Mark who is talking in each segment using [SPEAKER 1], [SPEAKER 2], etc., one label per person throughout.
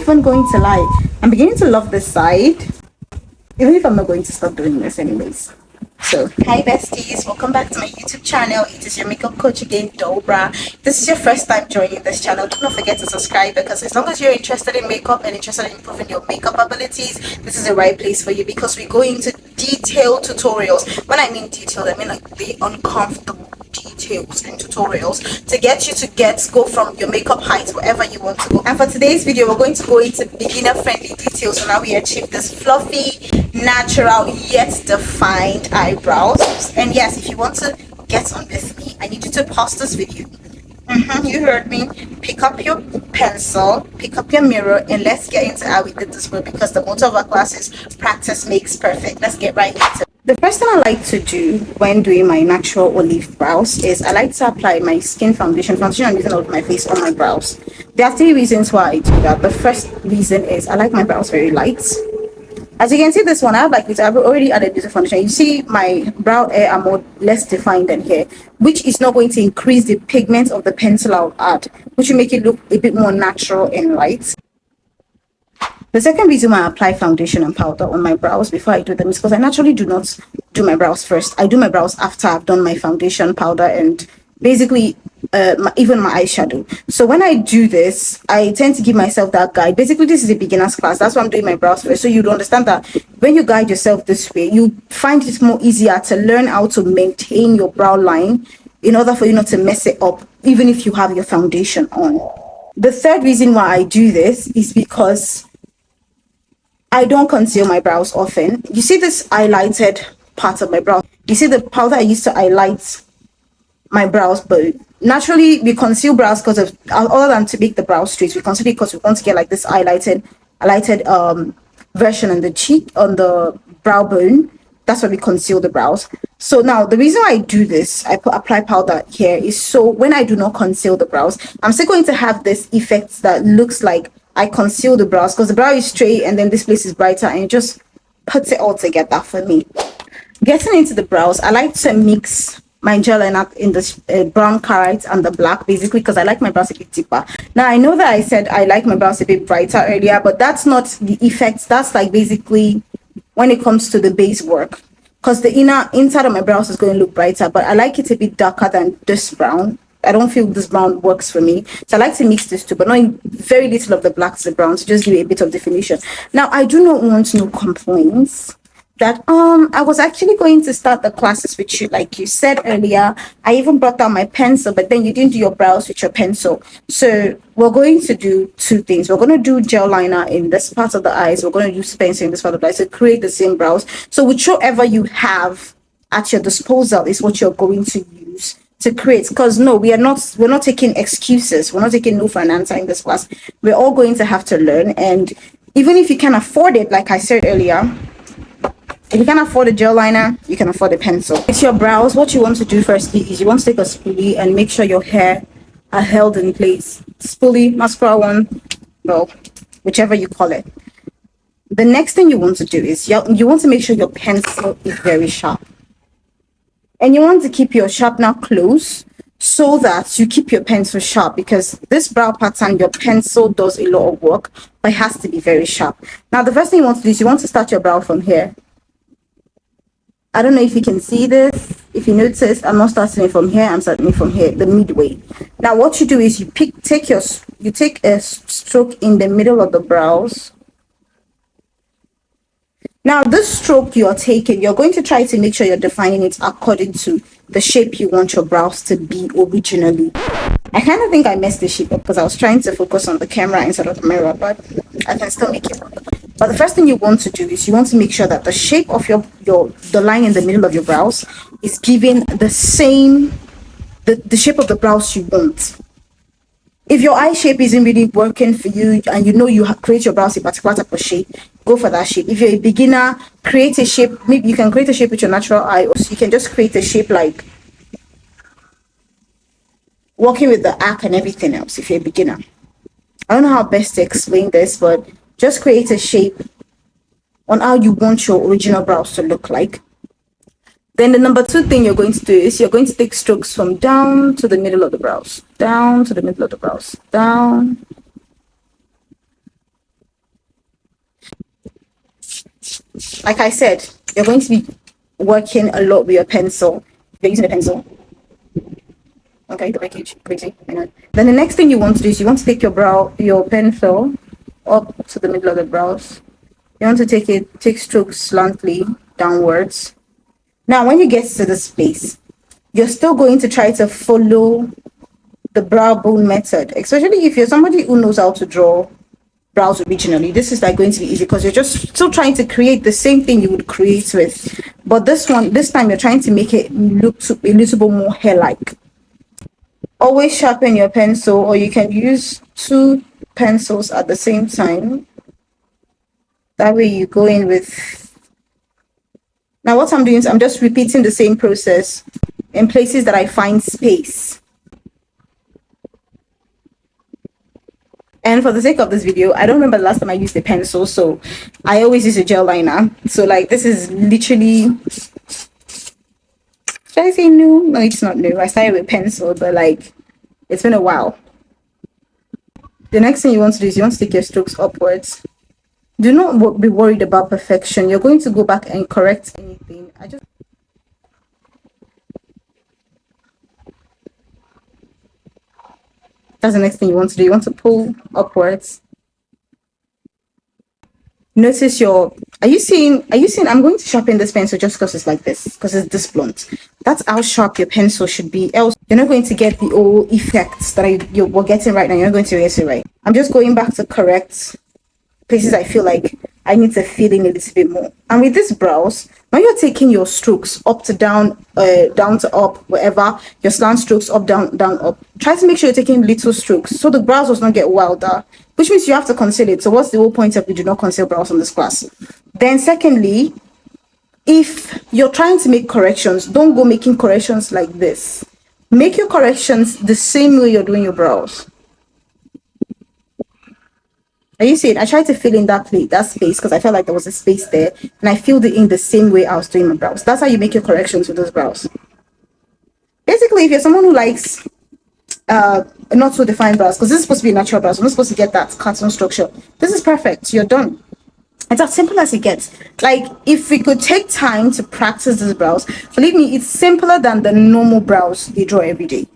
[SPEAKER 1] Even going to lie, I'm beginning to love this side, even if I'm not going to stop doing this anyways. So hi besties, welcome back to my YouTube channel. It is your makeup coach again, Dobra. If this is your first time joining this channel, do not forget to subscribe, because as long as you're interested in makeup and interested in improving your makeup abilities, this is the right place for you, because we go into detailed tutorials. When I mean detailed, I mean like the uncomfortable details and tutorials to get you to go from your makeup height wherever you want to go. And for today's video, we're going to go into beginner friendly details on how we achieve this fluffy, natural yet defined eyebrows. And yes, if you want to get on with me, I need you to pause this video. You heard me. Pick up your pencil, pick up your mirror, and let's get into how we did this work, because the motto of our class is practice makes perfect. Let's get right into it. The first thing I like to do when doing my natural olive brows is I like to apply my skin foundation I'm using all over my face on my brows. There are 3 reasons why I do that. The first reason is I like my brows very light. As you can see, this one I've already added this foundation. You see my brow hair are less defined than here, which is not going to increase the pigment of the pencil I'll add, which will make it look a bit more natural and light. The second reason why I apply foundation and powder on my brows before I do them is because I naturally do not do my brows first. I do my brows after I've done my foundation, powder, and basically even my eyeshadow. So when I do this, I tend to give myself that guide. Basically, this is a beginner's class. That's why I'm doing my brows first. So you'd understand that when you guide yourself this way, you find it more easier to learn how to maintain your brow line in order for you not to mess it up, even if you have your foundation on. The third reason why I do this is because I don't conceal my brows often. You see this highlighted part of my brow. You see the powder I used to highlight my brows, but naturally we conceal brows because of, other than to make the brows straight, we conceal it because we want to get like this highlighted version on the cheek, on the brow bone. That's why we conceal the brows. So now the reason I do this, I apply powder here, is so when I do not conceal the brows, I'm still going to have this effect that looks like I conceal the brows, because the brow is straight and then this place is brighter, and it just puts it all together for me. Getting into the brows, I like to mix my gel liner in the brown Karite and the black, basically because I like my brows a bit deeper. Now I know that I said I like my brows a bit brighter earlier, but that's not the effects. That's like basically when it comes to the base work, because the inside of my brows is going to look brighter, but I like it a bit darker than this brown. I don't feel this brown works for me, so I like to mix this two, but not very little of the black to the brown, to just give it a bit of definition. Now I do not want no complaints that I was actually going to start the classes with you like you said earlier. I even brought out my pencil, but then you didn't do your brows with your pencil. So we're going to do 2 things. We're going to do gel liner in this part of the eyes, we're going to use pencil in this part of the eyes to create the same brows. So whichever you have at your disposal is what you're going to use to create, because no, we're not taking excuses, we're not taking no for an answer in this class. We're all going to have to learn, and even if you can afford it, like I said earlier, if you can afford a gel liner, you can afford a pencil. With your brows, what you want to do firstly is you want to take a spoolie and make sure your hair are held in place. Spoolie, mascara one, well, whichever you call it. The next thing you want to do is you want to make sure your pencil is very sharp. And you want to keep your sharpener close so that you keep your pencil sharp, because this brow pattern, your pencil does a lot of work, but it has to be very sharp. Now, the first thing you want to do is you want to start your brow from here. I don't know if you can see this. If you notice, I'm not starting it from here, I'm starting it from here, the midway. Now, what you do is you take a stroke in the middle of the brows. Now, this stroke you're taking, you're going to try to make sure you're defining it according to the shape you want your brows to be originally. I kind of think I messed the shape up because I was trying to focus on the camera instead of the mirror, but I can still make it work. But the first thing you want to do is you want to make sure that the shape of the line in the middle of your brows is giving the same, the shape of the brows you want. If your eye shape isn't really working for you and you know you create your brows a particular type of shape, go for that shape. If you're a beginner, create a shape. Maybe you can create a shape with your natural eye, or so you can just create a shape like working with the arc and everything else if you're a beginner. I don't know how best to explain this, but just create a shape on how you want your original brows to look like. Then the number 2 thing you're going to do is you're going to take strokes from down to the middle of the brows, down to the middle of the brows, down like I said, you're going to be working a lot with your pencil. You're using a pencil. Okay, the package, crazy, I know. Then the next thing you want to do is you want to take your pencil up to the middle of the brows. You want to take strokes slantly downwards. Now, when you get to this place, you're still going to try to follow the brow bone method, especially if you're somebody who knows how to draw brows originally. This is like going to be easy because you're just still trying to create the same thing you would create with, but this time you're trying to make it look a little bit more hair-like. Always sharpen your pencil, or you can use two pencils at the same time. That way you go in with. Now what I'm doing is I'm just repeating the same process in places that I find space. And for the sake of this video, I don't remember the last time I used a pencil, so I always use a gel liner. So like this is literally, should I say new? No, it's not new. I started with pencil, but like it's been a while. The next thing you want to do is you want to take your strokes upwards. Do not be worried about perfection. You're going to go back and correct anything. That's the next thing you want to do. You want to pull upwards. Notice are you seeing, I'm going to sharpen this pencil just because it's like this, because it's this blunt. That's how sharp your pencil should be. Else, you're not going to get the old effects that we're getting right now. You're not going to get it right. I'm just going back to correct places I feel like I need to fill in a little bit more. And with this brows, when you're taking your strokes up to down, down to up, wherever, your slant strokes up, down, down, up, try to make sure you're taking little strokes so the brows does not get wilder, which means you have to conceal it. So what's the whole point of we do not conceal brows in this class? Then secondly, if you're trying to make corrections, don't go making corrections like this. Make your corrections the same way you're doing your brows. Are you seeing? I tried to fill in that space because I felt like there was a space there, and I filled it in the same way I was doing my brows. That's how you make your corrections with those brows. Basically, if you're someone who likes not so defined brows, because this is supposed to be a natural brows, I'm not supposed to get that cartoon structure. This is perfect. You're done. It's as simple as it gets. Like, if we could take time to practice these brows, believe me, it's simpler than the normal brows they draw every day,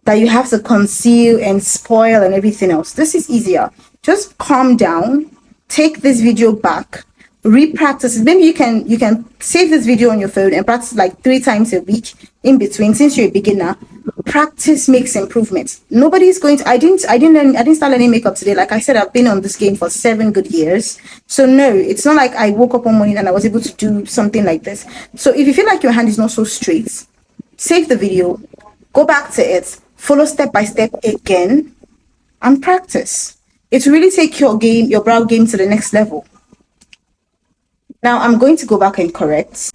[SPEAKER 1] that you have to conceal and spoil and everything else. This is easier. Just calm down, take this video back, re-practice it. Maybe you can save this video on your phone and practice like 3 times a week in between. Since you're a beginner, practice makes improvements. Nobody's going to, I didn't start learning makeup today. Like I said, I've been on this game for 7 good years. So no, it's not like I woke up one morning and I was able to do something like this. So if you feel like your hand is not so straight, save the video, go back to it, follow step by step again, and practice. It will really take your brow game to the next level. Now I'm going to go back and correct.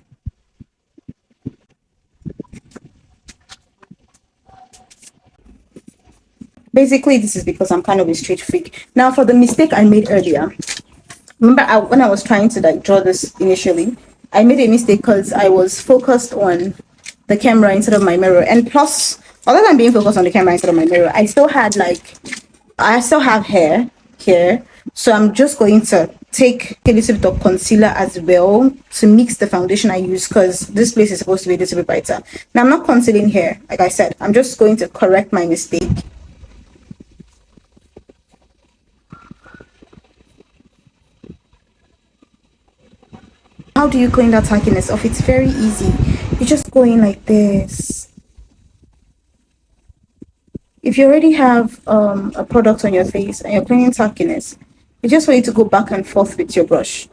[SPEAKER 1] Basically, this is because I'm kind of a straight freak. Now for the mistake I made earlier, remember when I was trying to like draw this initially, I made a mistake because I was focused on the camera instead of my mirror. And plus, other than being focused on the camera instead of my mirror, I still have hair here, so I'm just going to take a little bit of concealer as well to mix the foundation I use, because this place is supposed to be a little bit brighter. Now I'm not concealing here, like I said, I'm just going to correct my mistake. How do you clean that tackiness off? It's very easy. You just go in like this. If you already have a product on your face and you're cleaning tackiness, it's just for you to go back and forth with your brush.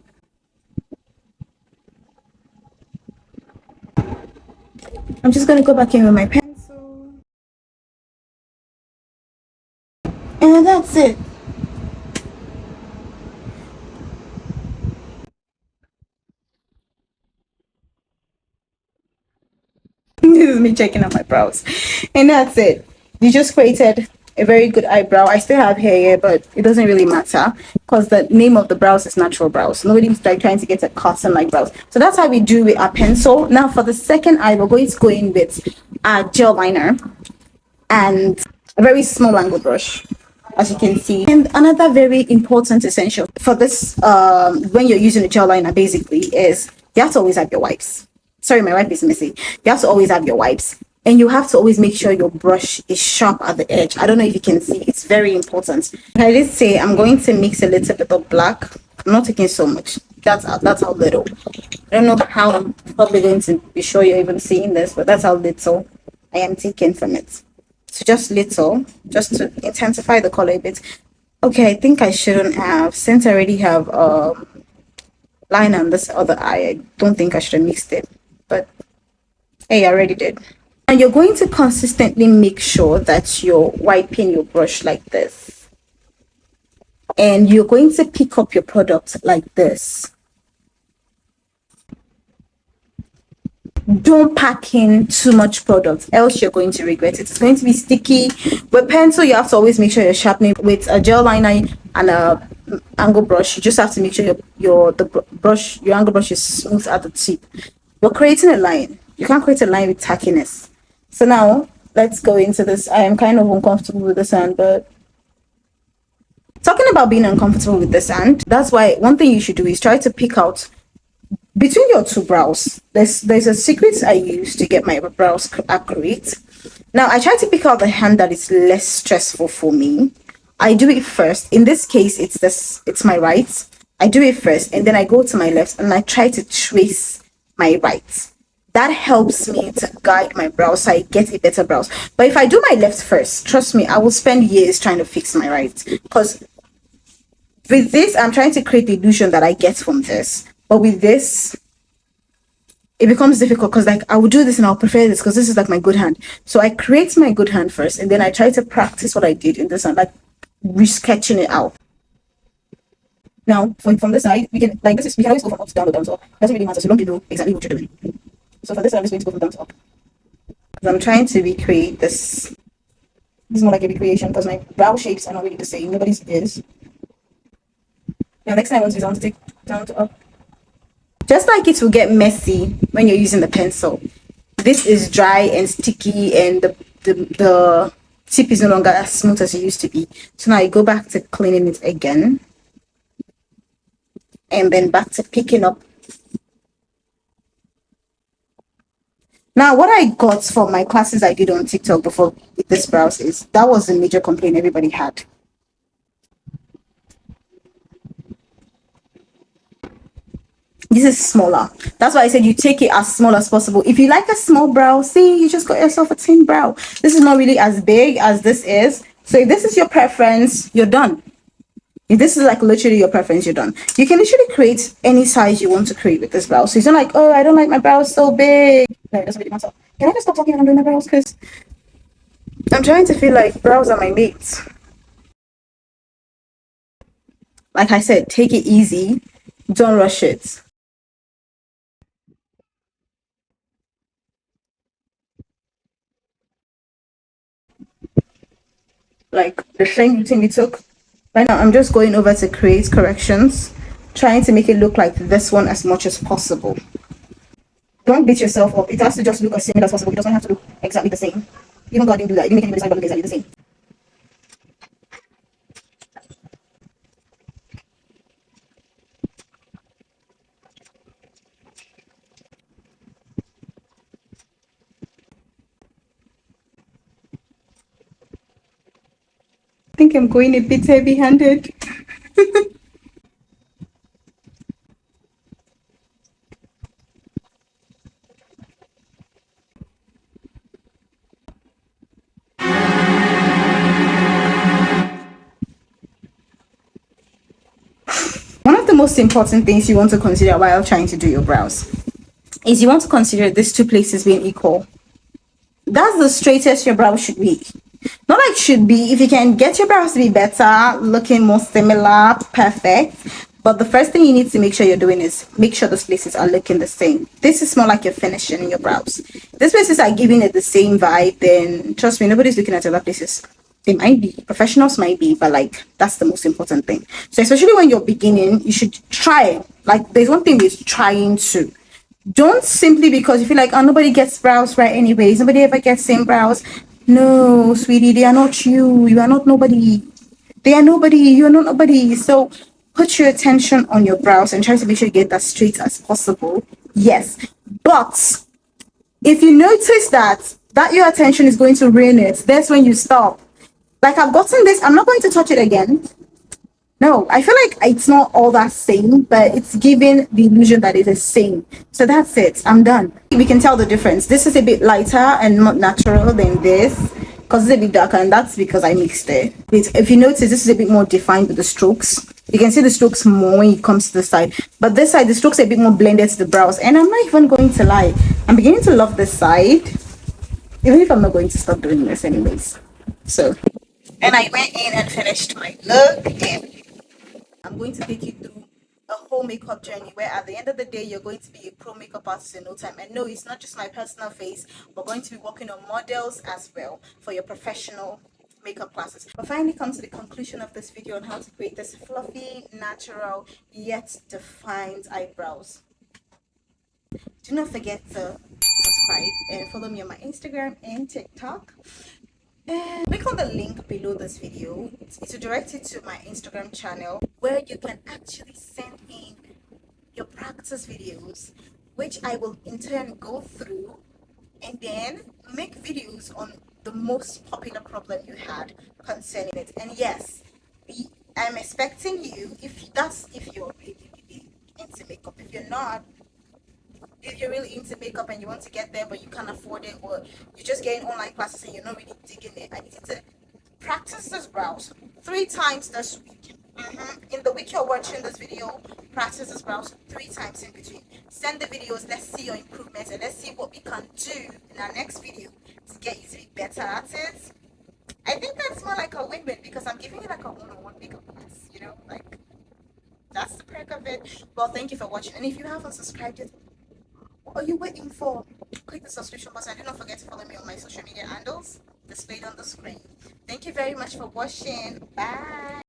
[SPEAKER 1] I'm just going to go back in with my pencil. And that's it. This is me checking out my brows. And that's it. You just created a very good eyebrow. I still have hair here, but it doesn't really matter because the name of the brows is natural brows. Nobody's like trying to get a custom like brows. So that's how we do with our pencil. Now for the second eye, we're going to go in with a gel liner and a very small angle brush. as you can see. And another very important essential for this, when you're using a gel liner, basically, is you have to always have your wipes. Sorry, my wipe is messy. You have to always have your wipes, and you have to always make sure your brush is sharp at the edge. I don't know if you can see, it's very important. I did say I'm going to mix a little bit of black. I'm not taking so much. That's how little. I don't know how I'm probably going to be sure you're even seeing this, but that's how little I am taking from it. So just little, just to intensify the color a bit. Okay, I think I shouldn't have, since I already have line on this other eye, I don't think I should have mixed it, but hey, I already did. And you're going to consistently make sure that you're wiping your brush like this, and you're going to pick up your product like this. Don't pack in too much product, else you're going to regret it. It's going to be sticky. With pencil, you have to always make sure you're sharpening. With a gel liner and a angle brush, you just have to make sure your angle brush is smooth at the tip. You're creating a line. You can't create a line with tackiness. So now let's go into this. I am kind of uncomfortable with this hand, but talking about being uncomfortable with this hand, that's why one thing you should do is try to pick out between your two brows. There's a secret I use to get my brows accurate. Now I try to pick out the hand that is less stressful for me. I do it first. In this case, it's my right. I do it first, and then I go to my left and I try to trace my right. That helps me to guide my brows so I get a better brows. But if I do my left first, trust me, I will spend years trying to fix my right, because with this I'm trying to create the illusion that I get from this. But with this, it becomes difficult, because like I will do this and I'll prefer this because this is like my good hand. So I create my good hand first, and then I try to practice what I did in this hand, like resketching it out. Now, from this side, we can always go from up to down or down to up. Doesn't really matter so long you know exactly what you're doing. So for this, I'm just going to go from down to up. I'm trying to recreate this. This is more like a recreation because my brow shapes are not really the same. Nobody's is. Now, next time I want to take down to up. Just like it will get messy when you're using the pencil, this is dry and sticky, and the tip is no longer as smooth as it used to be. So now I go back to cleaning it again, and then back to picking up. Now, what I got from my classes I did on TikTok before with this brows is that was the major complaint everybody had. This is smaller. That's why I said you take it as small as possible. If you like a small brow, see, you just got yourself a thin brow. This is not really as big as this is. So if this is your preference, you're done. If this is like literally your preference, you're done. You can literally create any size you want to create with this brow. So it's not like, oh, I don't like my brows so big. No, it doesn't really matter. Can I just stop talking when I'm doing my brows? Because I'm trying to feel like brows are my mates. Like I said, take it easy. Don't rush it. Like the same routine we took. Right now, I'm just going over to create corrections, trying to make it look like this one as much as possible. Don't beat yourself up. It has to just look as similar as possible. It doesn't have to look exactly the same. Even God didn't do that. He didn't make anybody's eyebrow look exactly the same. I think I'm going a bit heavy-handed. One of the most important things you want to consider while trying to do your brows is you want to consider these two places being equal. That's the straightest your brow should be. Not like should be. If you can get your brows to be better, looking more similar, perfect. But the first thing you need to make sure you're doing is make sure those places are looking the same. This is more like you're finishing your brows. These places are giving it the same vibe, then trust me, nobody's looking at other places. They might be, professionals might be, but like that's the most important thing. So especially when you're beginning, you should try. Like there's one thing with trying to. Don't simply because you feel like, oh, nobody gets brows right anyways. Nobody ever gets same brows. No, sweetie, they are not you. You are not nobody. They are nobody. You're not nobody. So put your attention on your brows and try to make sure you get as straight as possible. Yes. But if you notice that your attention is going to ruin it, that's when you stop. Like I've gotten this, I'm not going to touch it again. No, I feel like it's not all that same, but it's giving the illusion that it is same. So that's it. I'm done. We can tell the difference. This is a bit lighter and more natural than this because it's a bit darker, and that's because I mixed it. If you notice, this is a bit more defined with the strokes. You can see the strokes more when it comes to the side, but this side, the strokes are a bit more blended to the brows. And I'm not even going to lie, I'm beginning to love this side, even if I'm not going to stop doing this anyways. So, and I went in and finished my look, and I'm going to take you through a whole makeup journey where at the end of the day you're going to be a pro makeup artist in no time. And no, it's not just my personal face, we're going to be working on models as well for your professional makeup classes. But finally come to the conclusion of this video on how to create this fluffy, natural yet defined eyebrows. Do not forget to subscribe and follow me on my Instagram and TikTok. And click on the link below this video. It will direct you to my Instagram channel where you can actually send in your practice videos, which I will in turn go through and then make videos on the most popular problem you had concerning it. And yes, I'm expecting you, if you're really into makeup. If you're not, if you're really into makeup and you want to get there but you can't afford it, or you're just getting online classes and you're not really digging it, I need you to practice this brows 3 times this week. In the week you're watching this video, practice this brows 3 times in between. Send the videos, let's see your improvements, and let's see what we can do in our next video to get you to be better at it. I think that's more like a win-win because I'm giving you like a one-on-one makeup class, like that's the perk of it. Well, thank you for watching, and if you haven't subscribed yet, what are you waiting for? Click the subscription button and do not forget to follow me on my social media handles displayed on the screen. Thank you very much for watching. Bye.